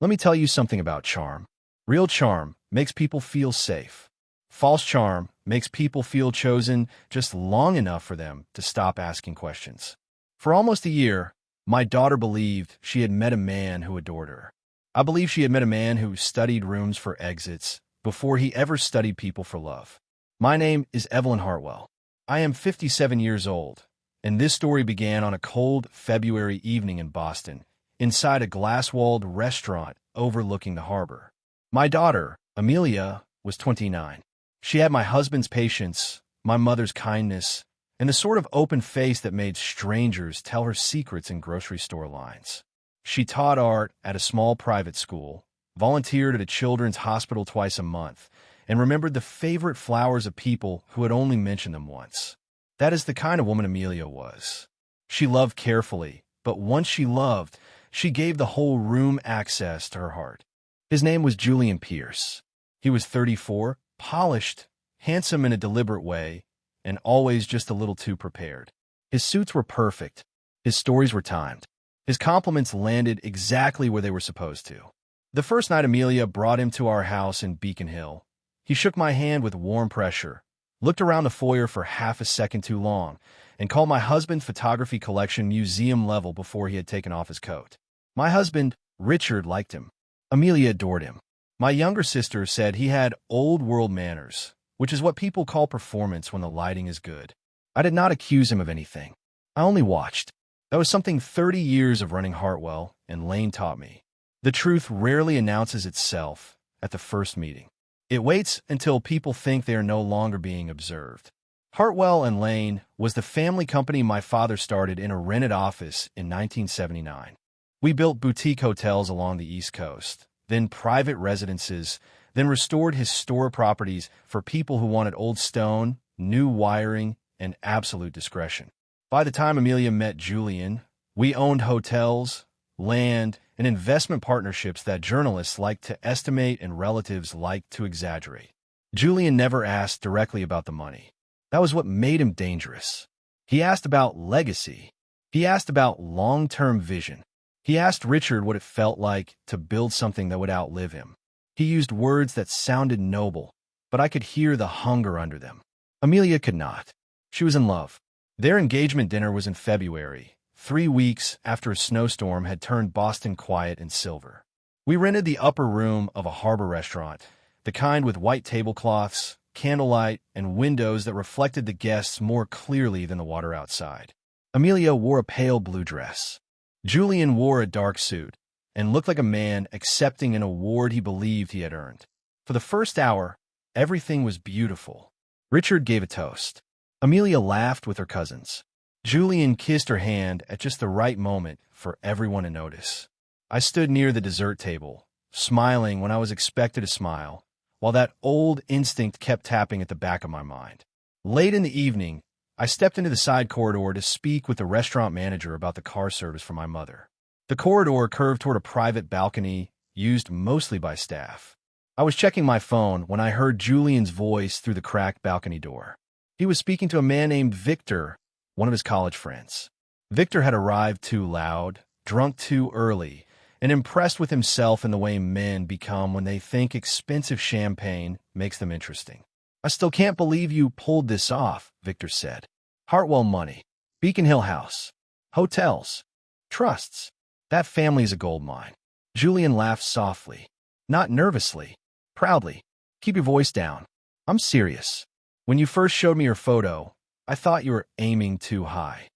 Let me tell you something about charm. Real charm makes people feel safe. False charm makes people feel chosen just long enough for them to stop asking questions. For almost a year, my daughter believed she had met a man who adored her. I believe she had met a man who studied rooms for exits before he ever studied people for love. My name is Evelyn Hartwell. I am 57 years old, and this story began on a cold February evening in Boston, inside a glass-walled restaurant overlooking the harbor. My daughter, Amelia, was 29. She had my husband's patience, my mother's kindness, and the sort of open face that made strangers tell her secrets in grocery store lines. She taught art at a small private school, volunteered at a children's hospital twice a month, and remembered the favorite flowers of people who had only mentioned them once. That is the kind of woman Amelia was. She loved carefully, but once she loved, she gave the whole room access to her heart. His name was Julian Pierce. He was 34, polished, handsome in a deliberate way, and always just a little too prepared. His suits were perfect. His stories were timed. His compliments landed exactly where they were supposed to. The first night Amelia brought him to our house in Beacon Hill, he shook my hand with warm pressure, looked around the foyer for half a second too long, and called my husband's photography collection museum level before he had taken off his coat. My husband, Richard, liked him. Amelia adored him. My younger sister said he had old-world manners, which is what people call performance when the lighting is good. I did not accuse him of anything. I only watched. That was something 30 years of running Hartwell and Lane taught me. The truth rarely announces itself at the first meeting. It waits until people think they are no longer being observed. Hartwell and Lane was the family company my father started in a rented office in 1979. We built boutique hotels along the East Coast, then private residences, then restored historic properties for people who wanted old stone, new wiring, and absolute discretion. By the time Amelia met Julian, we owned hotels, land, and investment partnerships that journalists like to estimate and relatives like to exaggerate. Julian never asked directly about the money. That was what made him dangerous. He asked about legacy. He asked about long-term vision. He asked Richard what it felt like to build something that would outlive him. He used words that sounded noble, but I could hear the hunger under them. Amelia could not. She was in love. Their engagement dinner was in February, 3 weeks after a snowstorm had turned Boston quiet and silver. We rented the upper room of a harbor restaurant, the kind with white tablecloths, candlelight, and windows that reflected the guests more clearly than the water outside. Amelia wore a pale blue dress. Julian wore a dark suit and looked like a man accepting an award he believed he had earned. For the first hour, everything was beautiful. Richard gave a toast. Amelia laughed with her cousins. Julian kissed her hand at just the right moment for everyone to notice. I stood near the dessert table, smiling when I was expected to smile, while that old instinct kept tapping at the back of my mind. Late in the evening, I stepped into the side corridor to speak with the restaurant manager about the car service for my mother. The corridor curved toward a private balcony used mostly by staff. I was checking my phone when I heard Julian's voice through the cracked balcony door. He was speaking to a man named Victor, one of his college friends. Victor had arrived too loud, drunk too early, and impressed with himself in the way men become when they think expensive champagne makes them interesting. "I still can't believe you pulled this off," Victor said. "Hartwell money, Beacon Hill house, hotels, trusts. That family is a gold mine." Julian laughed softly, not nervously, proudly. "Keep your voice down. I'm serious. When you first showed me your photo, I thought you were aiming too high."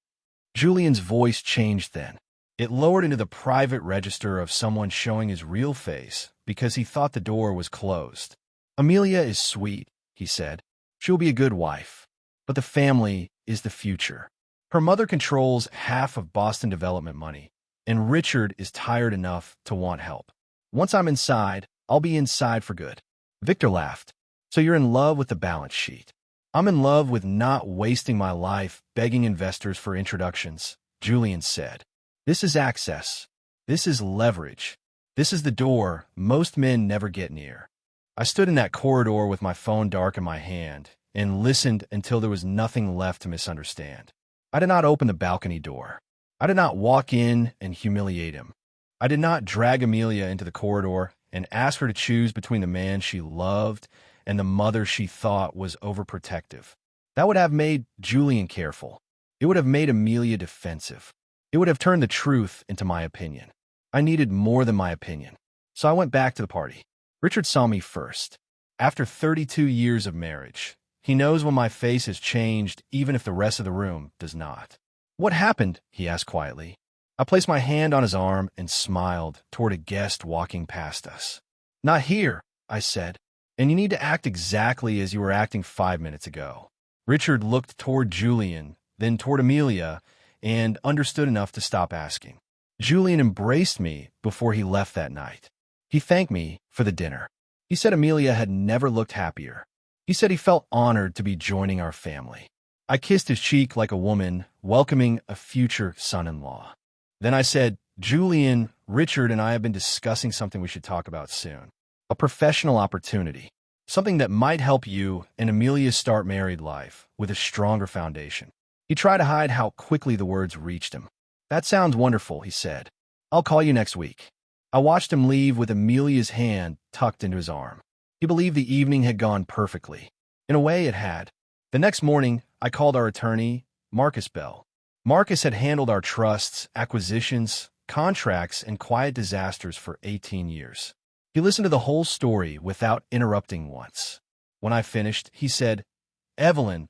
Julian's voice changed then. It lowered into the private register of someone showing his real face because he thought the door was closed. "Amelia is sweet," he said. "She'll be a good wife. But the family is the future. Her mother controls half of Boston development money, and Richard is tired enough to want help. Once I'm inside, I'll be inside for good." Victor laughed. "So you're in love with the balance sheet?" "I'm in love with not wasting my life begging investors for introductions," Julian said. "This is access. This is leverage. This is the door most men never get near." I stood in that corridor with my phone dark in my hand and listened until there was nothing left to misunderstand. I did not open the balcony door. I did not walk in and humiliate him. I did not drag Amelia into the corridor and ask her to choose between the man she loved and the mother she thought was overprotective. That would have made Julian careful. It would have made Amelia defensive. It would have turned the truth into my opinion. I needed more than my opinion. So I went back to the party. Richard saw me first. After 32 years of marriage, he knows when my face has changed, even if the rest of the room does not. "What happened?" he asked quietly. I placed my hand on his arm and smiled toward a guest walking past us. "Not here," I said, "and you need to act exactly as you were acting 5 minutes ago." Richard looked toward Julian, then toward Amelia, and understood enough to stop asking. Julian embraced me before he left that night. He thanked me for the dinner. He said Amelia had never looked happier. He said he felt honored to be joining our family. I kissed his cheek like a woman welcoming a future son-in-law. Then I said, "Julian, Richard and I have been discussing something we should talk about soon. A professional opportunity. Something that might help you and Amelia start married life with a stronger foundation." He tried to hide how quickly the words reached him. "That sounds wonderful," he said. "I'll call you next week." I watched him leave with Amelia's hand tucked into his arm. He believed the evening had gone perfectly. In a way, it had. The next morning, I called our attorney, Marcus Bell. Marcus had handled our trusts, acquisitions, contracts, and quiet disasters for 18 years. He listened to the whole story without interrupting once. When I finished, he said, "Evelyn,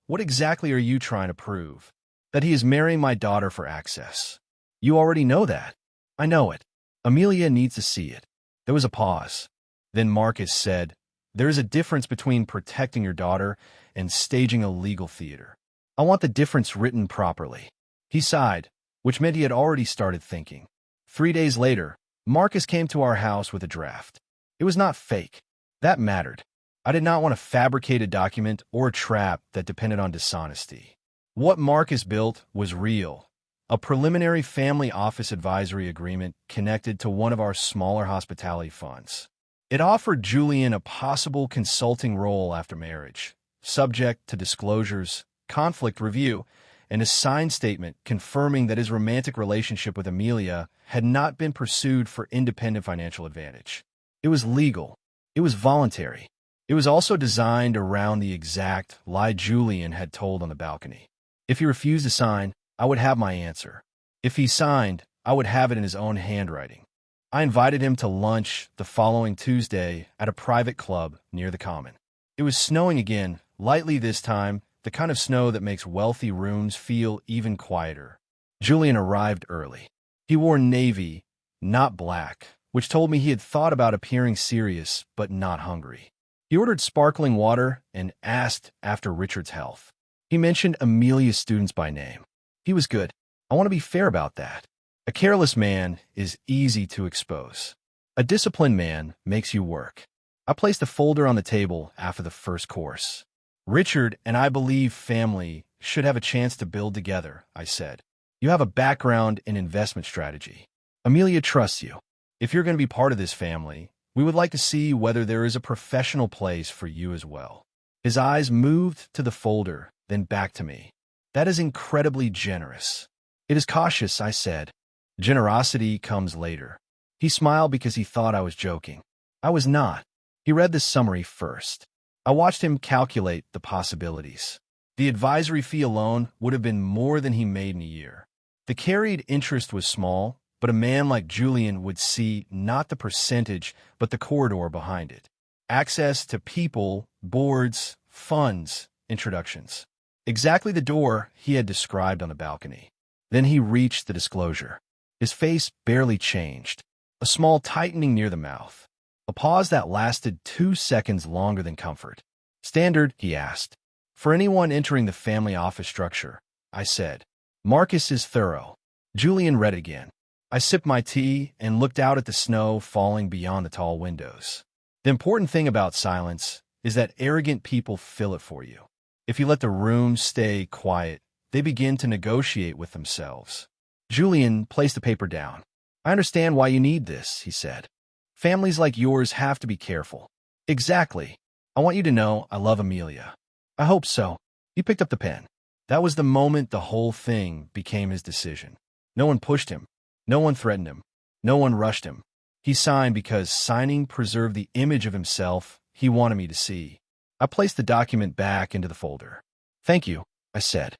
what exactly are you trying to prove?" "That he is marrying my daughter for access." "You already know that." "I know it. Amelia needs to see it." There was a pause. Then Marcus said, "There is a difference between protecting your daughter and staging a legal theater. I want the difference written properly." He sighed, which meant he had already started thinking. 3 days later, Marcus came to our house with a draft. It was not fake. That mattered. I did not want to fabricate a document or a trap that depended on dishonesty. What Marcus built was real. A preliminary family office advisory agreement connected to one of our smaller hospitality funds. It offered Julian a possible consulting role after marriage, subject to disclosures, conflict review, and a signed statement confirming that his romantic relationship with Amelia had not been pursued for independent financial advantage. It was legal. It was voluntary. It was also designed around the exact lie Julian had told on the balcony. If he refused to sign, I would have my answer. If he signed, I would have it in his own handwriting. I invited him to lunch the following Tuesday at a private club near the Common. It was snowing again, lightly this time, the kind of snow that makes wealthy rooms feel even quieter. Julian arrived early. He wore navy, not black, which told me he had thought about appearing serious but not hungry. He ordered sparkling water and asked after Richard's health. He mentioned Amelia's students by name. He was good. I want to be fair about that. A careless man is easy to expose. A disciplined man makes you work. I placed a folder on the table after the first course. "Richard and I believe family should have a chance to build together," I said. "You have a background in investment strategy. Amelia trusts you. If you're going to be part of this family, we would like to see whether there is a professional place for you as well." His eyes moved to the folder, then back to me. "That is incredibly generous." "It is cautious," I said. "Generosity comes later." He smiled because he thought I was joking. I was not. He read the summary first. I watched him calculate the possibilities. The advisory fee alone would have been more than he made in a year. The carried interest was small, but a man like Julian would see not the percentage, but the corridor behind it. Access to people, boards, funds, introductions. Exactly the door he had described on the balcony. Then he reached the disclosure. His face barely changed. A small tightening near the mouth. A pause that lasted 2 seconds longer than comfort. "Standard?" he asked. "For anyone entering the family office structure," I said. "Marcus is thorough." Julian read again. I sipped my tea and looked out at the snow falling beyond the tall windows. The important thing about silence is that arrogant people fill it for you. If you let the room stay quiet, they begin to negotiate with themselves. Julian placed the paper down. "I understand why you need this," he said. "Families like yours have to be careful." "Exactly. I want you to know I love Amelia." "I hope so." He picked up the pen. That was the moment the whole thing became his decision. No one pushed him. No one threatened him. No one rushed him. He signed because signing preserved the image of himself he wanted me to see. I placed the document back into the folder. "Thank you," I said.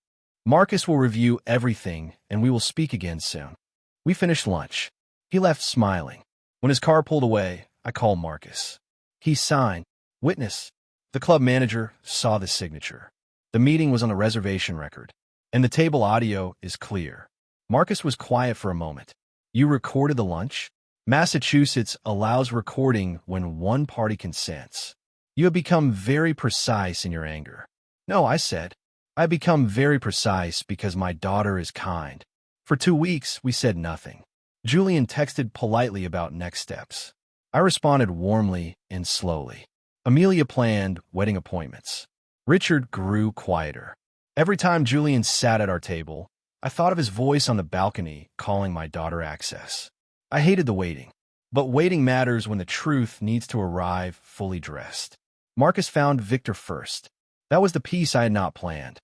"Marcus will review everything, and we will speak again soon." We finished lunch. He left smiling. When his car pulled away, I called Marcus. He signed. Witness. The club manager saw the signature. The meeting was on the reservation record, and the table audio is clear. Marcus was quiet for a moment. "You recorded the lunch?" "Massachusetts allows recording when one party consents." "You have become very precise in your anger." "No," I said. "I have become very precise because my daughter is kind." For 2 weeks, we said nothing. Julian texted politely about next steps. I responded warmly and slowly. Amelia planned wedding appointments. Richard grew quieter. Every time Julian sat at our table, I thought of his voice on the balcony calling my daughter access. I hated the waiting. But waiting matters when the truth needs to arrive fully dressed. Marcus found Victor first. That was the piece I had not planned.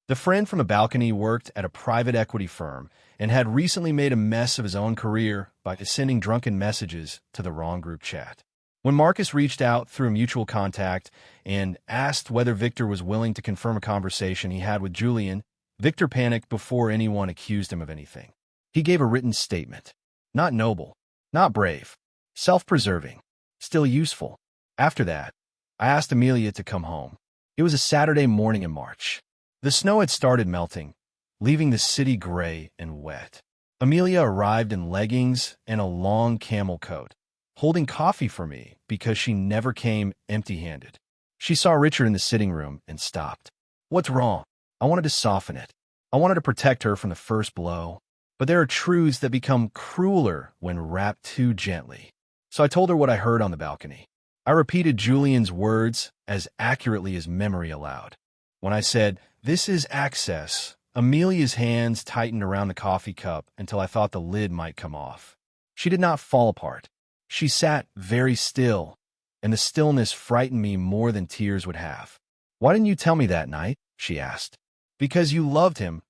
The friend from the balcony worked at a private equity firm and had recently made a mess of his own career by sending drunken messages to the wrong group chat. When Marcus reached out through a mutual contact and asked whether Victor was willing to confirm a conversation he had with Julian, Victor panicked before anyone accused him of anything. He gave a written statement. Not noble, not brave, self-preserving, still useful. After that, I asked Amelia to come home. It was a Saturday morning in March. The snow had started melting, leaving the city gray and wet. Amelia arrived in leggings and a long camel coat, holding coffee for me because she never came empty-handed. She saw Richard in the sitting room and stopped. "What's wrong?" I wanted to soften it. I wanted to protect her from the first blow. But there are truths that become crueler when wrapped too gently. So I told her what I heard on the balcony. I repeated Julian's words as accurately as memory allowed. When I said, "This is access," Amelia's hands tightened around the coffee cup until I thought the lid might come off. She did not fall apart. She sat very still, and the stillness frightened me more than tears would have. "Why didn't you tell me that night?" she asked. "Because you loved him,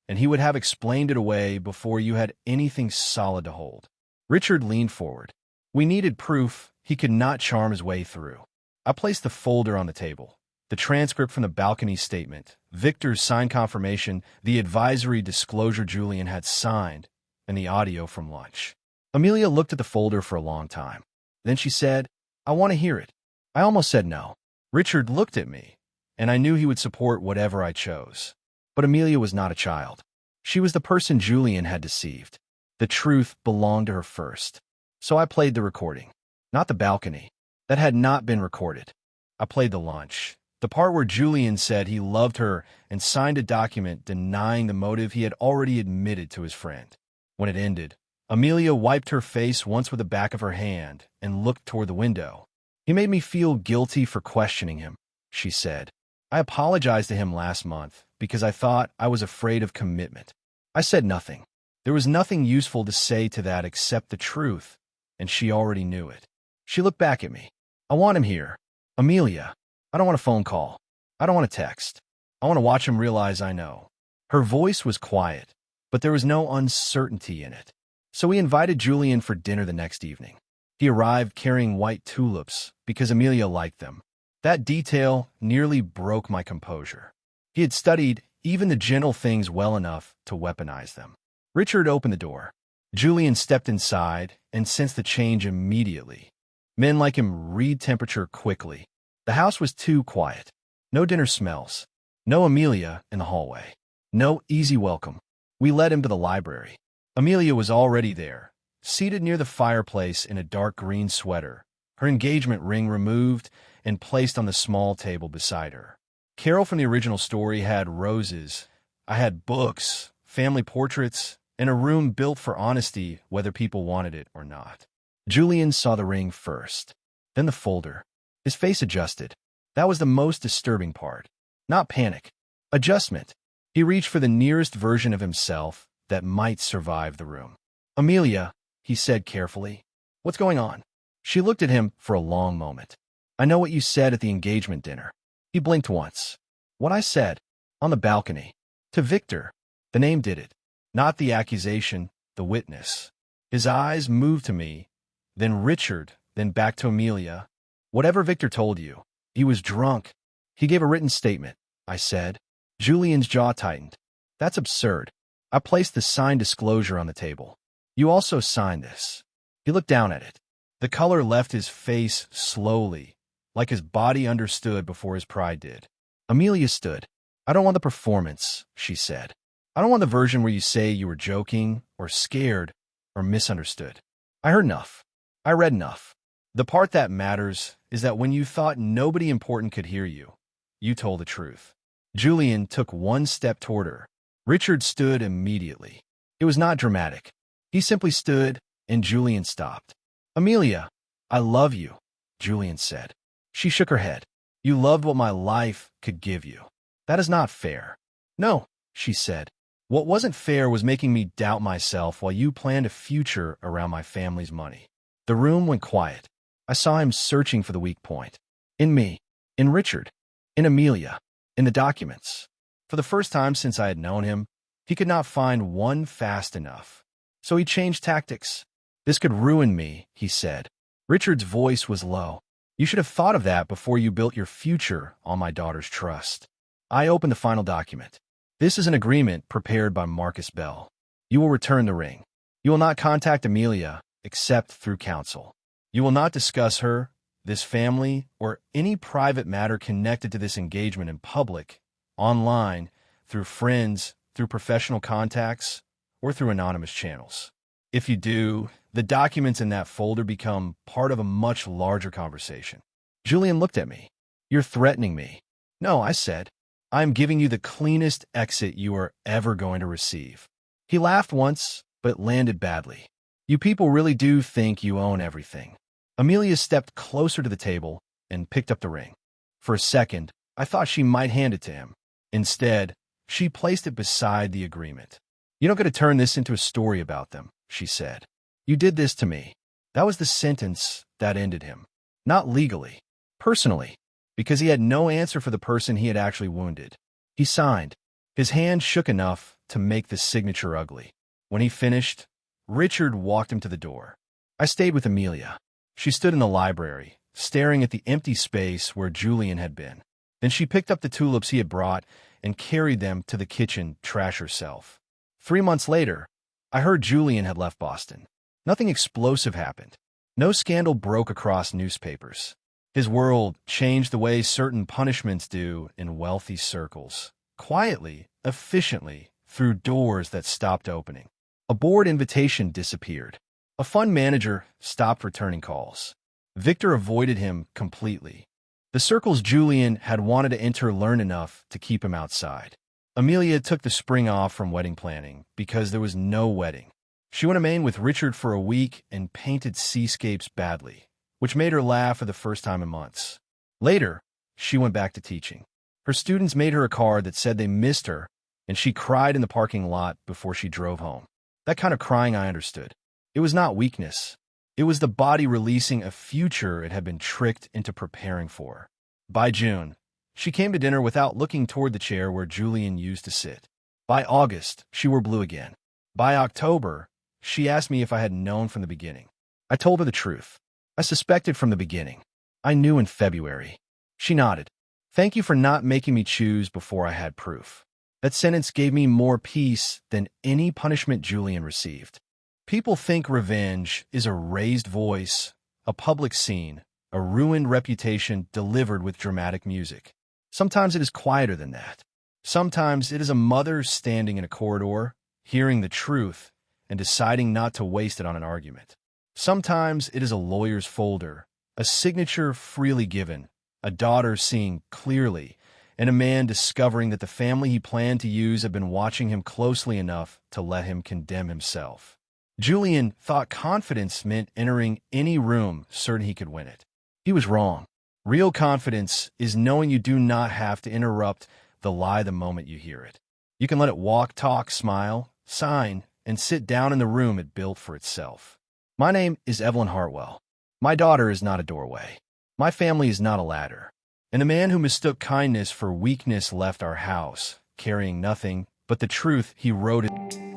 and he would have explained it away before you had anything solid to hold." Richard leaned forward. We needed proof he could not charm his way through. I placed the folder on the table. The transcript from the balcony statement, Victor's signed confirmation, the advisory disclosure Julian had signed, and the audio from lunch. Amelia looked at the folder for a long time. Then she said, "I want to hear it." I almost said no. Richard looked at me, and I knew he would support whatever I chose. But Amelia was not a child. She was the person Julian had deceived. The truth belonged to her first. So I played the recording. Not the balcony. That had not been recorded. I played the lunch. The part where Julian said he loved her and signed a document denying the motive he had already admitted to his friend. When it ended, Amelia wiped her face once with the back of her hand and looked toward the window. "He made me feel guilty for questioning him," she said. "I apologized to him last month because I thought I was afraid of commitment." I said nothing. There was nothing useful to say to that except the truth, and she already knew it. She looked back at me. "I want him here. Amelia, I don't want a phone call. I don't want a text. I want to watch him realize I know." Her voice was quiet, but there was no uncertainty in it. So we invited Julian for dinner the next evening. He arrived carrying white tulips because Amelia liked them. That detail nearly broke my composure. He had studied even the gentle things well enough to weaponize them. Richard opened the door. Julian stepped inside and sensed the change immediately. Men like him read temperature quickly. The house was too quiet. No dinner smells. No Amelia in the hallway. No easy welcome. We led him to the library. Amelia was already there, seated near the fireplace in a dark green sweater, her engagement ring removed and placed on the small table beside her. Carol from the original story had roses. I had books, family portraits, and a room built for honesty whether people wanted it or not. Julian saw the ring first, then the folder. His face adjusted. That was the most disturbing part. Not panic. Adjustment. He reached for the nearest version of himself that might survive the room. "Amelia," he said carefully, "what's going on?" She looked at him for a long moment. "I know what you said at the engagement dinner." He blinked once. "What I said? On the balcony. To Victor." The name did it. Not the accusation, the witness. His eyes moved to me, then Richard, then back to Amelia. Whatever Victor told you, he was drunk. He gave a written statement, I said. Julian's jaw tightened. That's absurd. I placed the signed disclosure on the table. You also signed this. He looked down at it. The color left his face slowly, like his body understood before his pride did. Amelia stood. I don't want the performance, she said. I don't want the version where you say you were joking, or scared, or misunderstood. I heard enough. I read enough. The part that matters is that when you thought nobody important could hear you, you told the truth. Julian took one step toward her. Richard stood immediately. It was not dramatic. He simply stood, and Julian stopped. Amelia, I love you, Julian said. She shook her head. You loved what my life could give you. That is not fair. No, she said. What wasn't fair was making me doubt myself while you planned a future around my family's money. The room went quiet. I saw him searching for the weak point. In me, in Richard, in Amelia, in the documents. For the first time since I had known him, he could not find one fast enough. So he changed tactics. This could ruin me, he said. Richard's voice was low. You should have thought of that before you built your future on my daughter's trust. I opened the final document. This is an agreement prepared by Marcus Bell. You will return the ring. You will not contact Amelia except through counsel. You will not discuss her, this family, or any private matter connected to this engagement in public, online, through friends, through professional contacts, or through anonymous channels. If you do, the documents in that folder become part of a much larger conversation. Julian looked at me. You're threatening me. No, I said. I am giving you the cleanest exit you are ever going to receive. He laughed once, but landed badly. You people really do think you own everything. Amelia stepped closer to the table and picked up the ring. For a second, I thought she might hand it to him. Instead, she placed it beside the agreement. You don't get to turn this into a story about them, she said. You did this to me. That was the sentence that ended him. Not legally, personally, because he had no answer for the person he had actually wounded. He signed. His hand shook enough to make the signature ugly. When he finished, Richard walked him to the door. I stayed with Amelia. She stood in the library, staring at the empty space where Julian had been. Then she picked up the tulips he had brought and carried them to the kitchen, trash herself. 3 months later, I heard Julian had left Boston. Nothing explosive happened. No scandal broke across newspapers. His world changed the way certain punishments do in wealthy circles. Quietly, efficiently, through doors that stopped opening. A board invitation disappeared. A fund manager stopped returning calls. Victor avoided him completely. The circles Julian had wanted to enter learned enough to keep him outside. Amelia took the spring off from wedding planning because there was no wedding. She went to Maine with Richard for a week and painted seascapes badly, which made her laugh for the first time in months. Later, she went back to teaching. Her students made her a card that said they missed her, and she cried in the parking lot before she drove home. That kind of crying I understood. It was not weakness. It was the body releasing a future it had been tricked into preparing for. By June, she came to dinner without looking toward the chair where Julian used to sit. By August, she wore blue again. By October, she asked me if I had known from the beginning. I told her the truth. I suspected from the beginning. I knew in February. She nodded. Thank you for not making me choose before I had proof. That sentence gave me more peace than any punishment Julian received. People think revenge is a raised voice, a public scene, a ruined reputation delivered with dramatic music. Sometimes it is quieter than that. Sometimes it is a mother standing in a corridor, hearing the truth, and deciding not to waste it on an argument. Sometimes it is a lawyer's folder, a signature freely given, a daughter seeing clearly, and a man discovering that the family he planned to use had been watching him closely enough to let him condemn himself. Julian thought confidence meant entering any room certain he could win it. He was wrong. Real confidence is knowing you do not have to interrupt the lie the moment you hear it. You can let it walk, talk, smile, sign, and sit down in the room it built for itself. My name is Evelyn Hartwell. My daughter is not a doorway. My family is not a ladder. And the man who mistook kindness for weakness left our house, carrying nothing but the truth he wrote it.